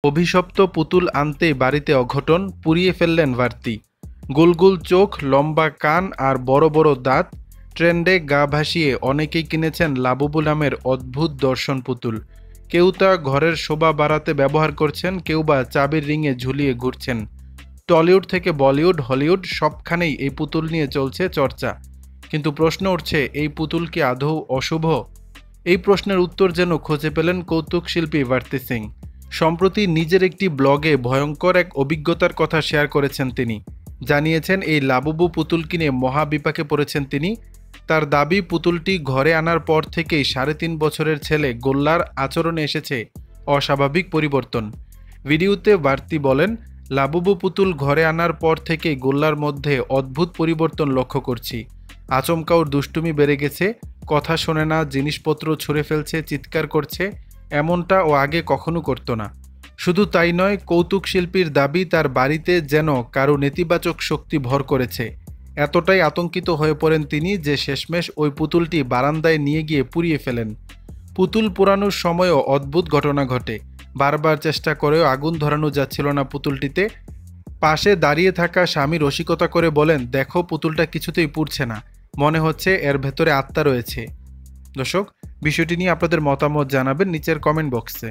অভিশপ্ত পুতুল আনতেই বাড়িতে অঘটন, পুড়িয়ে ফেললেন বাড়তি। গোল গোল চোখ, লম্বা কান আর বড় বড় দাঁত, ট্রেন্ডে গা ভাসিয়ে অনেকেই কিনেছেন লাবুবু নামের অদ্ভুত দর্শন পুতুল। কেউ তা ঘরের শোভা বাড়াতে ব্যবহার করছেন, কেউ বা চাবির রিংয়ে ঝুলিয়ে ঘুরছেন। টলিউড থেকে বলিউড, হলিউড সবখানেই এই পুতুল নিয়ে চলছে চর্চা। কিন্তু প্রশ্ন উঠছে, এই পুতুল কি আদৌ অশুভ? এই প্রশ্নের উত্তর যেন খুঁজে পেলেন কৌতুক শিল্পী ভারতী সিং। সম্প্রতি নিজের একটি ব্লগে ভয়ঙ্কর এক অভিজ্ঞতার কথা শেয়ার করেছেন তিনি। জানিয়েছেন এই লাবুবু পুতুল কিনে মহা বিপাকে পড়েছেন তিনি। তার দাবি, পুতুলটি ঘরে আনার পর থেকেই 3.5 বছরের ছেলে গোল্লার আচরণে এসেছে অস্বাভাবিক পরিবর্তন। ভিডিওতে ভারতী বলেন, লাবুবু পুতুল ঘরে আনার পর থেকেই গোল্লার মধ্যে অদ্ভুত পরিবর্তন লক্ষ্য করছি। আচমকা ওর দুষ্টুমি বেড়ে গেছে, কথা শোনে না, জিনিসপত্র ছুঁড়ে ফেলছে, চিৎকার করছে। এমনটা ও আগে কখনো করতো না। শুধু তাই নয়, কৌতুক শিল্পীর দাবি তার বাড়িতে যেন কারো নেতিবাচক শক্তি ভর করেছে। এতটাই আতঙ্কিত হয়ে পড়েন তিনি যে শেষমেশ ওই পুতুলটি বারান্দায় নিয়ে গিয়ে পুড়িয়ে ফেলেন। পুতুল পোড়ানোর সময়ও অদ্ভুত ঘটনা ঘটে। বারবার চেষ্টা করেও আগুন ধরানো যাচ্ছিল না পুতুলটিতে। পাশে দাঁড়িয়ে থাকা স্বামী রসিকতা করে বলেন, দেখো পুতুলটা কিছুতেই পুড়ছে না, মনে হচ্ছে এর ভেতরে আত্মা রয়েছে। দর্শক, বিষয়টি নিয়ে আপনাদের মতামত জানাবেন নিচের কমেন্ট বক্সে।